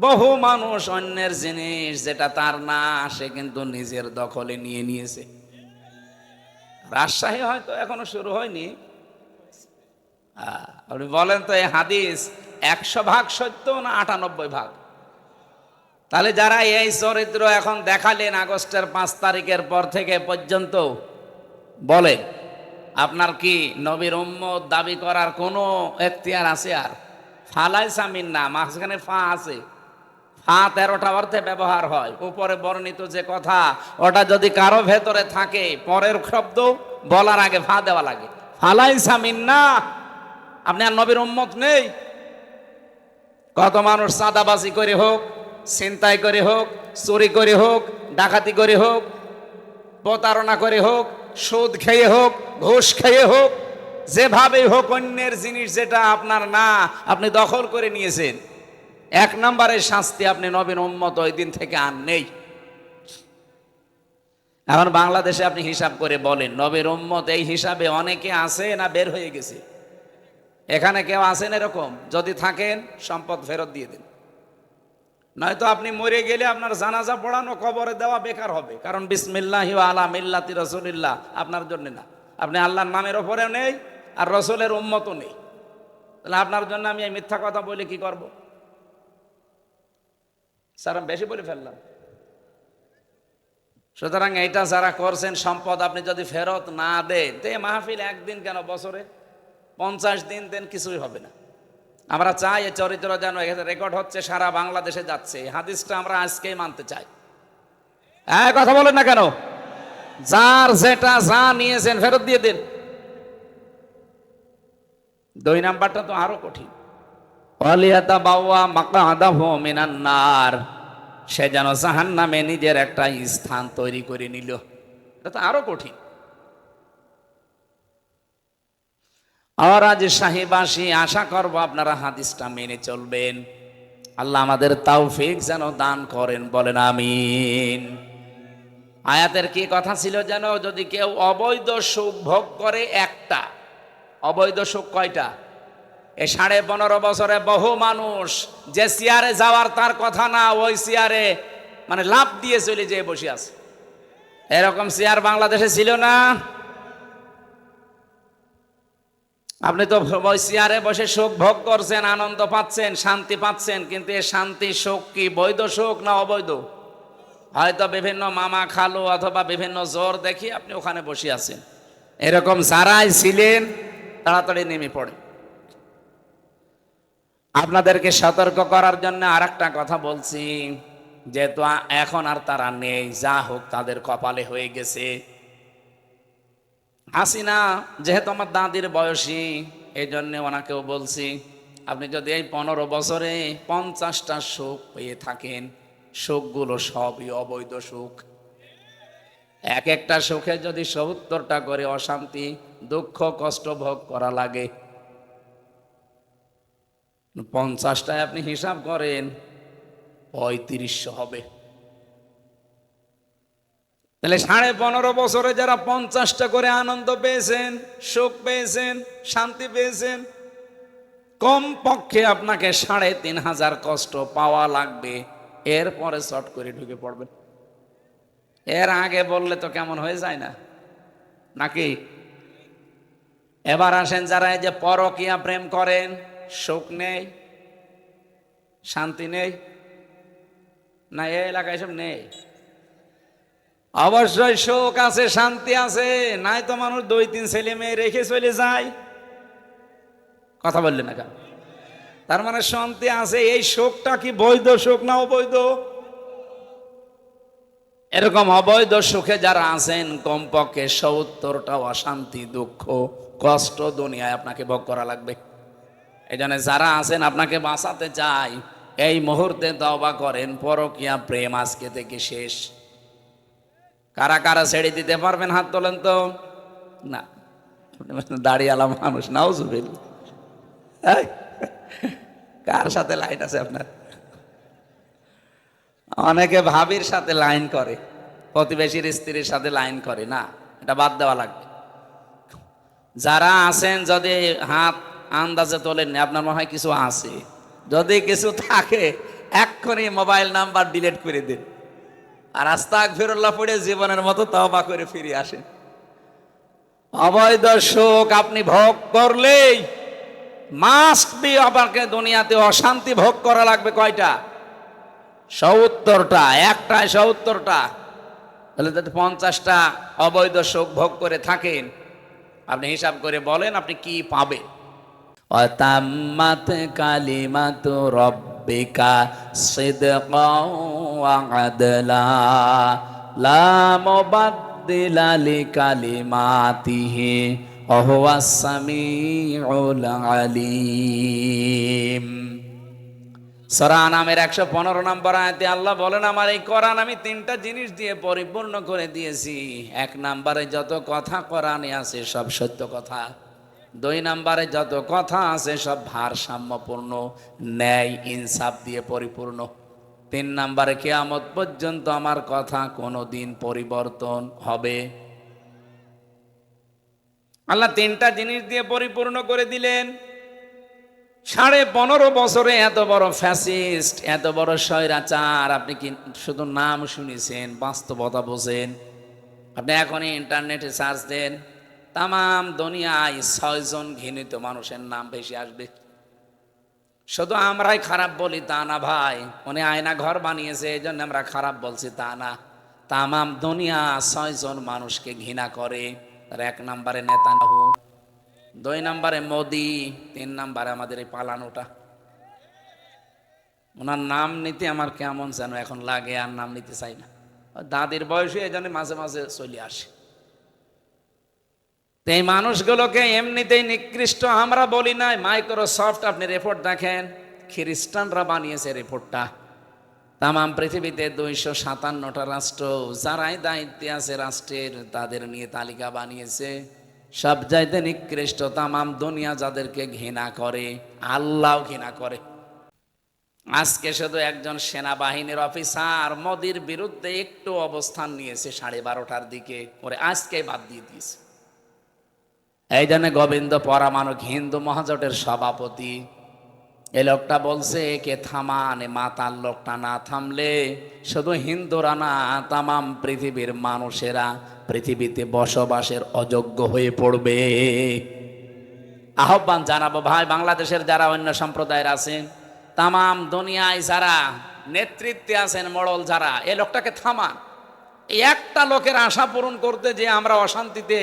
বহু মানুষ অন্যের জিনিস যেটা তার না, সে কিন্তু নিজের দখলে নিয়ে নিয়েছে। রাজশাহী হয়তো এখনো শুরু হয়নি। আপনি বলেন তো, এই হাদিস 100 ভাগ সত্য না 98 ভাগ? তাহলে যারা এই চরিত্র এখন দেখালেন আগস্টের 5 তারিখের পর থেকে পর্যন্ত, বলে আপনার কি নবীর উম্মত দাবি করার কোনো এখতিয়ার আছে? আর ফালাইসা মিন্না, মাঝখানে ফা আছে, ফা 13টা অর্থে ব্যবহার হয়। উপরে বর্ণিত যে কথা, ওটা যদি কারো ভেতরে থাকে, পরের শব্দ বলার আগে ফা দেওয়া লাগে। ফালাইসা মিন্না, আপনি আর নবীর উম্মত নেই। কত মানুষ চাঁদাবাজি করে হোক, ছিনতাই করে হোক, চুরি করে হোক, ডাকাতি করে হোক, প্রতারণা করে হোক, সুদ খেয়ে হোক, ঘুষ খেয়ে হোক, যেভাবেই হোক অন্যের জিনিস যেটা আপনার না, আপনি দখল করে নিয়েছেন। 1 নম্বরের শাস্তি, আপনি নবীর উম্মত ওই দিন থেকে আর নেই। এখন বাংলাদেশে আপনি হিসাব করে বলেন, নবীর উম্মত এই হিসাবে অনেকে আছে না বের হয়ে গেছে? এখানে কেউ আছেন এরকম? যদি থাকেন সম্পদ ফেরত দিয়ে দেন, নয়তো আপনি মরে গেলে আপনার জানাজা পড়ানো, কবরে দেওয়া বেকার হবে। কারণ বিসমিল্লাহি ওয়া আলা মিল্লাতি রাসূলিল্লাহ আপনার জন্য না, আপনি আল্লাহর নামের ওপরেও নেই আর রসুলের উম্মতও নেই। তাহলে আপনার জন্য আমি এই মিথ্যা কথা বলে কি করব? স্যার আমি বেশি বলে ফেললাম। সুতরাং এইটা যারা করছেন, সম্পদ আপনি যদি ফেরত না দেন, তে মাহফিল একদিন কেন, বছরে 50 দিন দেন, কিছুই হবে না। আমরা চাই এই চরিত্র যেন রেকর্ড হচ্ছে, সারা বাংলাদেশে যাচ্ছে। হাদিসটা আমরা আজকেই মানতে চাই। কথা বলেন না কেন? যার যেটা যা নিয়েছেন ফেরত দিয়ে দিন। দুই নাম্বারটা তো আরো কঠিন, ওয়ালিয়াতাবাওয়া মাকআদাহু মিনান নার, সে যেন জাহান্নামে নিজের একটা স্থান তৈরি করে নিল। এটা তো আরো কঠিন। আর আজ শাহীবাসী, আশা করব আপনারা হাদিসটা মেনে চলবেন। আল্লাহ আমাদের তৌফিক যেন দান করেন, বলেন আমিন। আয়াতের কি কথা ছিল যেন, যদি কেউ অবৈধ সুখ ভোগ করে একটা, অবৈধ সুখ কয়টা? এই 15.5 বছরে বহু মানুষ যে চেয়ারে যাওয়ার তার কথা না, ওই চেয়ারে মানে লাফ দিয়ে চলে যেয়ে বসে আছে। এরকম চেয়ার বাংলাদেশে ছিল না? আপনি তো ওই চেয়ারে বসে সুখ ভোগ করছেন, আনন্দ পাচ্ছেন, শান্তি পাচ্ছেন, কিন্তু এই শান্তি সুখ কি বৈধ সুখ না অবৈধ? হয়তো বিভিন্ন মামা খালু অথবা বিভিন্ন জোর দেখি আপনি ওখানে বসে আছেন। এরকম যারাই ছিলেন তাড়াতাড়ি নেমে পড়ে। আপনাদেরকে সতর্ক করার জন্য আর একটা কথা বলছি, যেহেতু এখন আর তারা নেই, যা হোক তাদের কপালে হয়ে গেছে। হাসিনা যেহেতু আমার দাদির বয়সী, এই জন্য ওনাকেও বলছি, আপনি যদি এই 15 বছরে 50টা সুখ পেয়ে থাকেন, সুখগুলো সবই অবৈধ সুখ। এক একটা সুখে যদি 70টা করে অশান্তি, দুঃখ, কষ্ট ভোগ করা লাগে, 50টায় আপনি হিসাব করেন 3500 হবে। তাহলে 15.5 বছরে যারা 50টা করে আনন্দ পেয়েছেন, সুখ পেয়েছেন, শান্তি পেয়েছেন, কম পক্ষে আপনাকে 3500 কষ্ট পাওয়া লাগবে। এরপরে শর্ট করে ঢুকে পড়বেন। এর আগে বললে তো কেমন হয়ে যায় না নাকি? এবার আসেন, যারা এই যে পরকীয়া প্রেম করেন, সুখ নেই, শান্তি নেই না? এই এলাকায় সব নেই। অবশ্যই সুখ আছে, শান্তি আছে, নাই তো মানুষ 2-3 ছেলে মেয়ে রেখে চলে যায়। কথা বললেন না কেন? তার মানে শান্তি আছে। এই সুখটা কি বৈধ সুখ না অবৈধ? এরকম অবৈধ সুখে যারা আছেন, কমপক্ষে 70টা অশান্তি, দুঃখ, কষ্ট দুনিয়ায় আপনাকে ভোগ করা লাগবে। এই জন্য যারা আছেন, আপনাকে বাঁচাতে চাই, এই মুহূর্তে তওবা করেন, পরকীয়া প্রেম আজকে থেকে শেষ। কারা কারা ছেড়ে দিতে পারবেন হাত তোলেন তো। না, দাড়িওয়ালা মানুষ, নাউজুবিল্লাহ। কার সাথে লাইন আছে আপনার? অনেকে ভাবির সাথে লাইন করে, প্রতিবেশীর স্ত্রীর সাথে লাইন করে না, এটা বাদ দেওয়া লাগবে। যারা আছেন, যদি হাত আন্দাজে তোলেন, আপনার মনে হয় কিছু আছে, যদি কিছু থাকে এক্ষুনি মোবাইল নাম্বার ডিলিট করে দিন, আর আস্তাগফিরুল্লাহ পড়ে জীবনের মতো তওবা করে ফিরে আসেন। অবৈধ সুখ আপনি ভোগ করলেই মাস্ট বি আপনাকে দুনিয়াতে অশান্তি ভোগ করা লাগবে। কয়টা? 70টা। একটায় 70টা। তাহলে যদি 50টা অবৈধ সুখ ভোগ করে থাকেন, আপনি হিসাব করে বলেন আপনি কি পাবেন। ওয়াতাম্মাত কালিমাতু রাব্বিকা সিদকাও ওয়া আদলা লা মুবাদদিলা লিকালিমাতিহি ওয়া হুয়াস সামিউল আলিম। সূরা আনামের 115 নম্বর আয়াতে আল্লাহ বলেন, আমার এই কোরআন আমি 3টা জিনিস দিয়ে পরিপূর্ণ করে দিয়েছি। 1 নম্বরে যত কথা কোরআনে আছে সব সত্য কথা। 2 নম্বরে যত কথা আছে সব ভারসাম্যপূর্ণ, ন্যায় ইনসাফ দিয়ে পরিপূর্ণ। 3 নম্বরে কিয়ামত পর্যন্ত আমার কথা কোনোদিন পরিবর্তন হবে। আল্লাহ 3টা জিনিস দিয়ে পরিপূর্ণ করে দিলেন। 15.5 বছরে এত বড় ফ্যাসিস্ট, এত বড় স্বৈরাচার আপনি কি শুধু নাম শুনেছেন, বাস্তবতা বোঝেন? আপনি এখনই ইন্টারনেটে সার্চ দেন, তাম দুনিয়ায় 6 জন ঘৃণিত মানুষের নাম ভেসে আসবে। শুধু আমরাই খারাপ বলি তা না ভাই, উনি আয়না ঘর বানিয়েছে এই জন্য আমরা খারাপ বলছি তা না। তাম দুনিয়া 6 জন মানুষকে ঘৃণা করে। তার 1 নম্বরে নেতানিয়াহু, 2 নম্বরে মোদি, 3 নম্বরে আমাদের এই পালানোটা। ওনার নাম নিতে আমার কেমন যেন এখন লাগে, আর নাম নিতে চাই না। দাদির বয়সে এই জন্য মাঝে মাঝে চলে আসে। এই মানুষগুলোকে এমনিতেই নিকৃষ্ট আমরা বলি নাই। মাইক্রোসফট আপনি রিপোর্ট দেখেন, খ্রিস্টানরা বানিয়েছে রিপোর্টটা। তামাম পৃথিবীতে 257টা রাষ্ট্র, যারাই দায়িত্বে আছে রাষ্ট্রের, তাদের নিয়ে তালিকা বানিয়েছে। সব চাইতে নিকৃষ্ট তামাম দুনিয়া যাদেরকে ঘৃণা করে, আল্লাহও ঘৃণা করে। আজকে শুধু একজন সেনাবাহিনীর অফিসার মোদির বিরুদ্ধে একটু অবস্থান নিয়েছে 12:30টার দিকে, ওরে আজকে বাদ দিয়ে দিয়েছে। এই জন্য গোবিন্দ পরমাণু হিন্দু মহাজোটের সভাপতি, এই লোকটা বলছে একে থামান, মাতাল লোকটা না থামলে শুধু হিন্দুরা না, তামাম পৃথিবীর মানুষেরা পৃথিবীতে বসবাসের অযোগ্য হয়ে পড়বে। আহ্বান জানাবো ভাই, বাংলাদেশের যারা অন্য সম্প্রদায়ের আছেন, তামাম দুনিয়ায় যারা নেতৃত্বে আছেন, মোড়ল যারা, এই লোকটাকে থামান। এই একটা লোকের আশা পূরণ করতে যে আমরা অশান্তিতে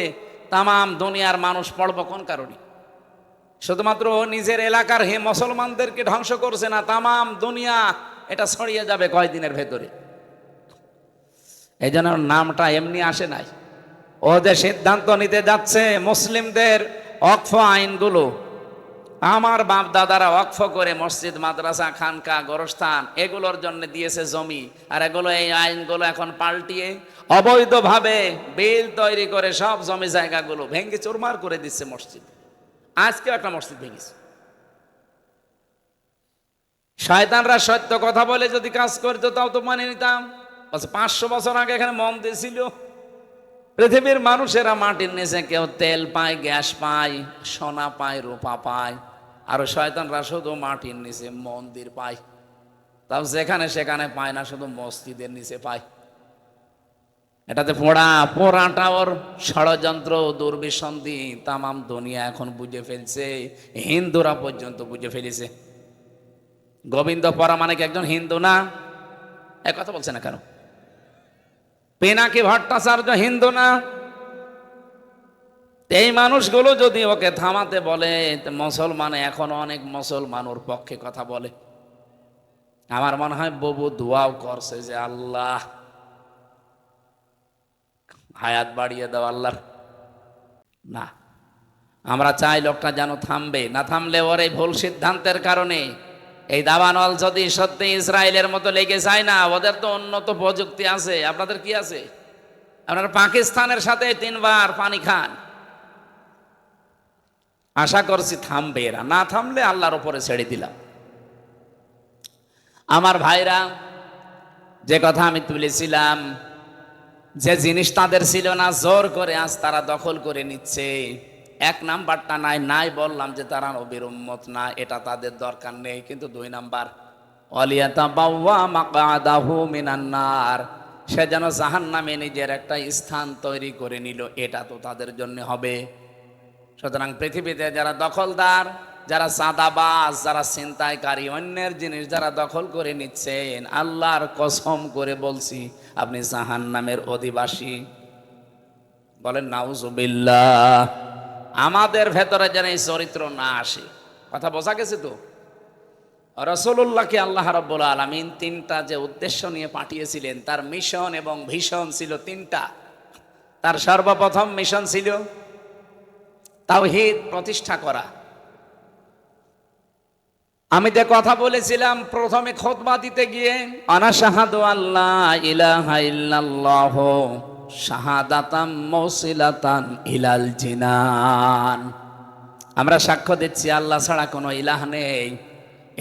তামাম দুনিয়ার মানুষ পড়ব কোন কারণে? শুধুমাত্র নিজের এলাকার মুসলমানদেরকে ধ্বংস করছে না, তামাম দুনিয়া এটা ছড়িয়ে যাবে কয়দিনের ভেতরে। এই জন্য নামটা এমনি আসে নাই। ও যে সিদ্ধান্ত নিতে যাচ্ছে মুসলিমদের ওয়াকফ আইনগুলো, আমার বাপ দাদারা ওয়াকফ করে মসজিদ, মাদ্রাসা, খানকা, গোরস্থান এগুলোর জন্য দিয়েছে জমি, আর এগুলো এই আইনগুলো এখন পাল্টিয়ে অবৈধভাবে বিল তৈরি করে সব জমি জায়গাগুলো ভেঙে চুরমার করে দিচ্ছে মসজিদ। আজকেও একটা মসজিদ ভেঙেছে। শয়তানরা সত্য কথা বলে যদি কাজ করতো তাও তো মানে নিতাম। 500 বছর আগে এখানে মন্দির ছিল। পৃথিবীর মানুষেরা মাটির নিচে কেউ তেল পায়, গ্যাস পায়, সোনা পায়, রূপা পায়, আর শয়তানরা শুধু মাটির নিচে মন্দির পায়। তাও যেখানে সেখানে পায় না, শুধু মসজিদের নিচে পায়। এটাতে পোড়াটা ওর ষড়যন্ত্র, দুর্বিসন্ধি তামাম দুনিয়া এখন বুঝে ফেলছে, হিন্দুরা পর্যন্ত বুঝে ফেলেছে। গোবিন্দ পরমাণিক একজন হিন্দু না? এক কথা বলছে না কেন? পিনাকি ভট্টাচার্য হিন্দু না? এই মানুষগুলো যদি ওকে থামাতে বলে, মুসলমান এখন অনেক মুসলমান ওর পক্ষে কথা বলে। আমার মনে হয় ববু দোয়াও করছে যে আল্লাহ হায়াত বাড়িয়ে দাও আল্লাহর। না, আমরা চাই লোকটা যেন থামবে। না থামলে ওর এই ভুল সিদ্ধান্তের কারণে এই দাবানল যদি সত্যি ইসরায়েলের মতো লেগে যায় না, ওদের তো উন্নত প্রযুক্তি আছে, আপনাদের কি আছে? আপনারা পাকিস্তানের সাথে 3 বার পানি খান। আশা করছি থামবে এরা। না থামলে আল্লাহর উপরে ছেড়ে দিলাম। আমার ভাইরা, যে কথা আমি তুলেছিলাম, যে জিনিস তাদের ছিল না জোর করে আজ তারা দখল করে নিচ্ছে। 1 নাম্বারটা নাই বললাম যে তারা নবীর উম্মত না, এটা তাদের দরকার নেই। কিন্তু 2 নাম্বার, ওয়ালিয়াতাবাওয়া মাকআদাহু মিনান নার, সে যেন জাহান্নামে নিজের একটা স্থান তৈরি করে নিল, এটা তো তাদের জন্য হবে। সুতরাং পৃথিবীতে যারা দখলদার, যারা চাঁদাবাজ, যারা ছিনতাইকারী, অন্যের জিনিস যারা দখল করে নিচ্ছেন, আল্লাহর কসম করে বলছি আপনি জাহান্নামের অধিবাসী। বলেন নাউজুবিল্লাহ। আমাদের ভেতরে যেন এই চরিত্র না আসে। কথা বোঝা গেছে তো? রাসূলুল্লাহকে আল্লাহ রাব্বুল আলামিন 3টা যে উদ্দেশ্য নিয়ে পাঠিয়েছিলেন, তার মিশন এবং ভিশন ছিল 3টা। তার সর্বপ্রথম মিশন ছিল তাওহীদ প্রতিষ্ঠা করা। আমি যে কথা বলেছিলাম প্রথমে খুতবা দিতে গিয়ে, আনা শাহাদু আল্লাহ ইলাহা ইল্লাল্লাহ শাহাদাতাম মুসিলাতান ইলাল জিনান, আমরা সাক্ষ্য দিচ্ছি আল্লাহ ছাড়া কোনো ইলাহ নেই।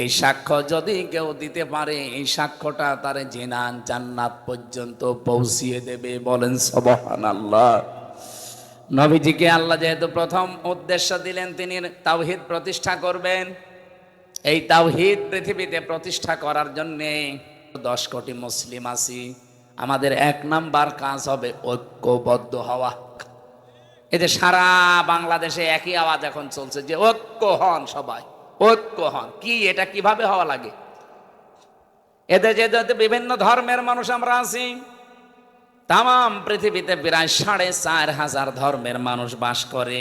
এই সাক্ষ্য যদি কেউ দিতে পারে, এই সাক্ষ্যটা তারে জিনান, জান্নাত পর্যন্ত পৌঁছিয়ে দেবে। বলেন সুবহানাল্লাহ। নবীজিকে আল্লাহ যেহেতু প্রথম উদ্দেশ্য দিলেন, তিনি তাওহীদ প্রতিষ্ঠা করবেন। এই তাওহীদ পৃথিবীতে প্রতিষ্ঠা করার জন্যে 10 কোটি মুসলিম আছি, আমাদের 1 নাম্বার কাজ হবে ঐক্যবদ্ধ হওয়া। এই যে সারা বাংলাদেশে একই আওয়াজ এখন চলছে যে ঐক্য হন, সবাই ঐক্য হন। কি এটা কিভাবে হওয়া লাগে? এদের যে বিভিন্ন ধর্মের মানুষ আমরা আছি, তাম পৃথিবীতে প্রায় 4,500 ধর্মের মানুষ বাস করে।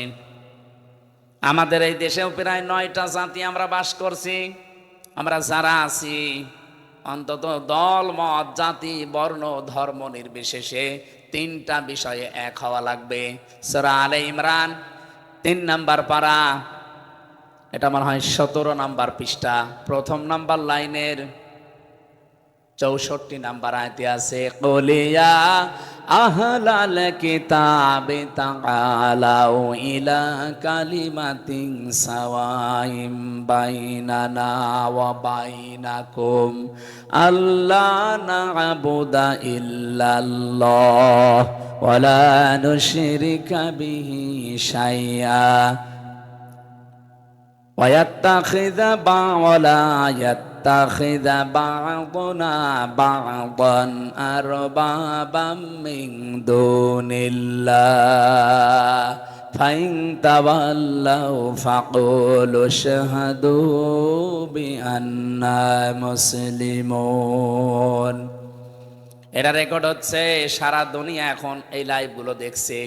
আমাদের এই দেশেও প্রায় 9টা জাতি আমরা বাস করছি। আমরা যারা আছি অন্তত দল, মত, জাতি, বর্ণ, ধর্ম নির্বিশেষে 3টা বিষয়ে এক হওয়া লাগবে। সূরা আলে ইমরান 3 নাম্বার পারা, এটা মনে হয় 17 নাম্বার পৃষ্ঠা, প্রথম নাম্বার লাইনের 64 নাম্বার আয়াতে আছে, কুলিয়া আহলাল কিতাবি তাআলাউ ইলা কালিমাতিন সাওয়াইম বাইনানা ওয়া বাইনাকুম আল্লা না'বুদা ইল্লাল্লাহ ওয়া লা নুশরিকা বিহি শাইআ ওয়া ইয়াত্তাখিযা বা'দুনা বা'দান আরবাবাম মিন দুনিল্লাহ ফাইন তাওয়াল্লাউ ফাকুলু শাহাদু বিআন্না মুসলিমুন। এটা রেকর্ড হচ্ছে, সারা দুনিয়া এখন এই লাইভগুলো দেখছে।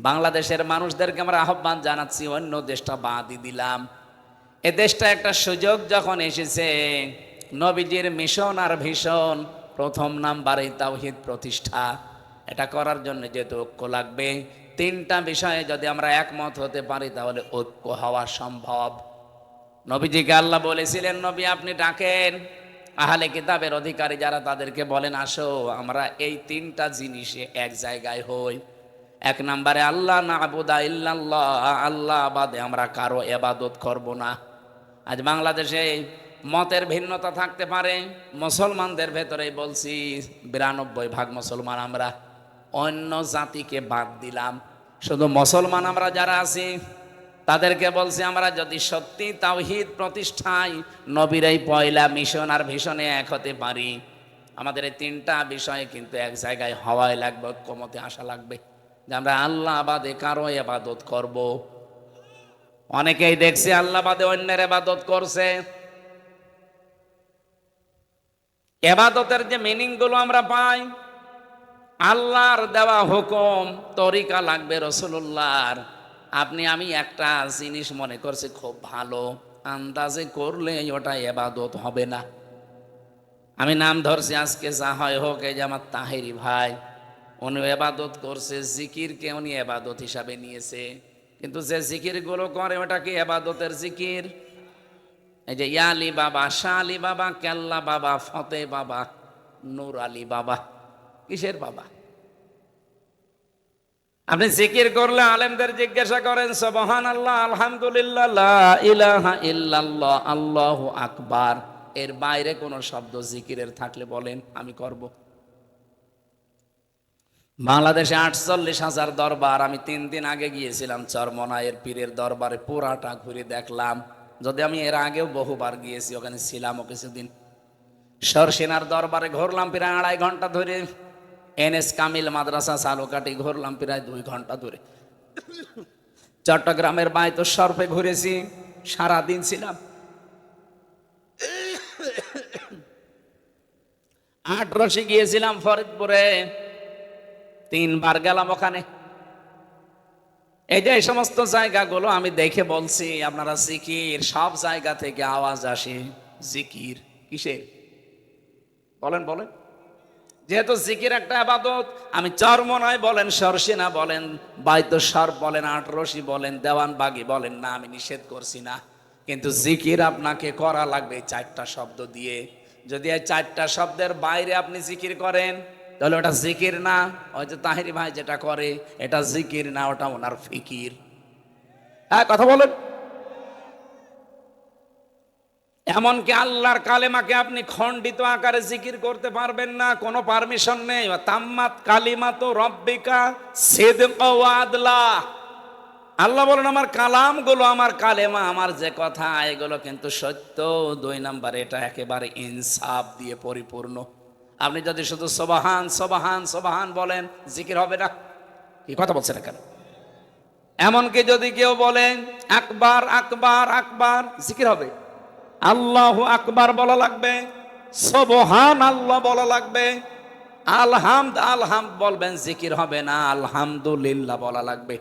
বাংলাদেশের মানুষদেরকে আমরা আহ্বান জানাচ্ছি, অন্য দেশটা বাদই দিলাম, এ দেশটা একটা সুযোগ যখন এসেছে, নবীজির মিশন আর ভীষণ প্রথম নাম্বারে তাওহীদ প্রতিষ্ঠা। এটা করার জন্য যেহেতু ঐক্য লাগবে, 3টা বিষয়ে যদি আমরা একমত হতে পারি তাহলে ঐক্য হওয়া সম্ভব। নবীজিকে আল্লাহ বলেছিলেন, নবী আপনি ডাকেন আহলে কিতাবের অধিকারী যারা, তাদেরকে বলেন আসো আমরা এই 3টা জিনিসে এক জায়গায় হই। 1 নম্বরে আল্লাহ না'বুদা ইল্লাল্লাহ, আল্লাহ বাদে আমরা কারো ইবাদত করব না। আজ বাংলাদেশে মতের ভিন্নতা থাকতে পারে, মুসলমানদের ভেতরেই বলছি 92% মুসলমান আমরা, অন্য জাতিকে বাদ দিলাম, শুধু মুসলমান আমরা যারা আছি তাদেরকে বলছি আমরা যদি সত্যি তাওহীদ প্রতিষ্ঠায় নবীর এই পয়লা মিশন আর ভীষণে এক হতে পারি, আমাদের এই 3টা বিষয়ে কিন্তু এক জায়গায় হওয়াই লাগবে, ঐক্যমতে আসা লাগবে যে আমরা আল্লাহ বাদে কারো ইবাদত করব। অনেকেই দেখছে আল্লাহ বাদে অন্যের ইবাদত করছে। ইবাদতের যে মিনিং গুলো আমরা পাই, আল্লাহর দেওয়া হুকুম তরিকা লাগবে রাসূলুল্লাহর। আপনি আমি একটা জিনিস মনে করছি খুব ভালো, আন্দাজে করলে ওটা ইবাদত হবে না। আমি নাম ধরছি আজকে, যা হয় হোক, এই যে আমার তাহেরি ভাই, উনি ইবাদত করছে, জিকিরকে উনি ইবাদত হিসাবে নিয়েছে, কিন্তু যে জিকির গুলো করে ওটা কি ইবাদতের জিকির? এই যে ইয়া আলী বাবা, শাহ আলী বাবা, কেল্লা বাবা, ফতে বাবা, নূর আলী বাবা, কিসের বাবা? আপনি জিকির করলে আলেমদের জিজ্ঞাসা করেন সুবহানাল্লাহ, আলহামদুলিল্লাহ, লা ইলাহা ইল্লাল্লাহ, আল্লাহু আকবার, এর বাইরে কোন শব্দ জিকিরের থাকলে বলেন আমি করব। বাংলাদেশে 48,000 দরবার, আমি 3 দিন আগে গিয়েছিলাম চরমনায়ের পীরের দরবারে, পুরাটা ঘুরে দেখলাম, যদি আমি এর আগেও বহুবার গিয়েছি, ওখানে ছিলামও কিছুদিন। সরসেনার দরবারে ঘুরলাম প্রায় 2.5 ঘন্টা ধরে, এনএস কামিল মাদ্রাসা সালুকাটি ঘুরলাম প্রায় 2 ঘন্টা ধরে, চট্টগ্রামের বাইতুল শরফে ঘুরেছি, সারাদিন ছিলাম। 8 গিয়েছিলাম ফরিদপুরে, 3 বার গেলাম ওখানে। এই যে এই সমস্ত জায়গাগুলো আমি দেখে বলছি আপনারা, জিকির সব জায়গা থেকে আওয়াজ আসে, জিকির কিসের বলেন বলেন? যেহেতু জিকির একটা ইবাদত, আমি চরমনায় বলেন, সরসিনা বলেন, বাইতুল শরফ বলেন, 8 বলেন, দেওয়ানবাগি বলেন, না আমি নিষেধ করছি না, কিন্তু জিকির আপনাকে করা লাগবে 4টা শব্দ দিয়ে। যদি এই 4টা শব্দের বাইরে আপনি জিকির করেন তাহলে ওটা জিকির না। ওই যে তাহেরি ভাই যেটা করে এটা জিকির না, ওটা ওনার ফিকির। হ্যাঁ কথা বলেন। এমনকি আল্লাহর কালেমাকে আপনি খণ্ডিত আকারে জিকির করতে পারবেন না, কোনো পারমিশন নেই। তাম্মাত কালিমাতু রব্বিকা সিদকা ওয়া আদলা, আল্লাহ বলেন আমার কালামগুলো, আমার কালেমা, আমার যে কথা, এগুলো কিন্তু সত্য। 2 নম্বরে এটা একেবারে ইনসাফ দিয়ে পরিপূর্ণ। আপনি যদি শুধু সুবহান সুবহান সুবহান বলেন, জিকির হবে না। কি কথা বলছেন কেন? এমনকি যদি কেউ বলেন আকবার আকবার আকবার, জিকির হবে। আল্লাহু আকবার বলা লাগবে, সুবহান আল্লাহ বলা লাগবে, আলহামদ আলহামদ বলবেন, জিকির হবে না, আলহামদুলিল্লাহ বলা লাগবে।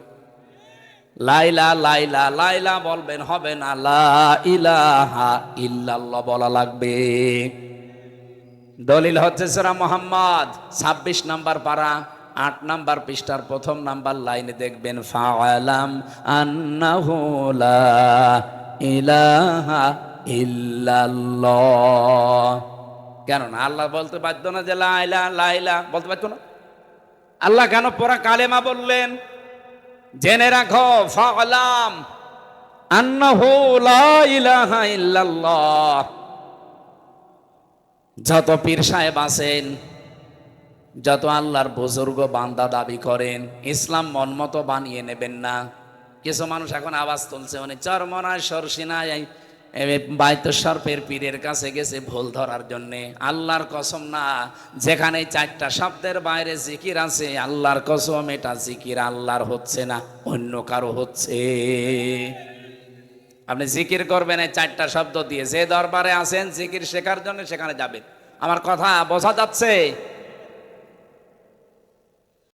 লাইলা লাইলা লাইলা বলবেন, হবে না, লা ইলাহা ইল্লাল্লাহ বলা লাগবে। দলিল হচ্ছে সূরা মুহাম্মদ 26 নম্বর পারা 8 নাম্বার পৃষ্ঠার প্রথম নাম্বার লাইনে দেখবেন ফাআলাম আন্নাহু লা ইলাহা ইল্লাল্লাহ। কেন না আল্লাহ বলতে বাধ্য না যে লা ইলাহা লা ইলাহা বলতে বাধ্য না? আল্লাহ কেন পুরা কালেমা বললেন? জেনে রাখো ফাআলাম আন্নাহু লা ইলাহা ইল্লাল্লাহ। যত পীর সাহেব আছেন, যত আল্লাহর বুজুর্গ বান্দা দাবি করেন, ইসলাম মন মতো বানিয়ে নেবেন না। কিছু মানুষ এখন আওয়াজ তুলছে, মানে চরমনায় সরসিনায় বাইতুসর্পের পীরের কাছে গেছে ভুল ধরার জন্যে। আল্লাহর কসম না, যেখানে 4টা শব্দের বাইরে জিকির আছে, আল্লাহর কসম এটা জিকির আল্লাহর হচ্ছে না, অন্য কারো হচ্ছে। আপনি জিকির করবেন এই 4টা শব্দ দিয়ে। যে দরবারে আছেন জিকির শেখার জন্য সেখানে যাবেন। আমার কথা বোঝা যাচ্ছে?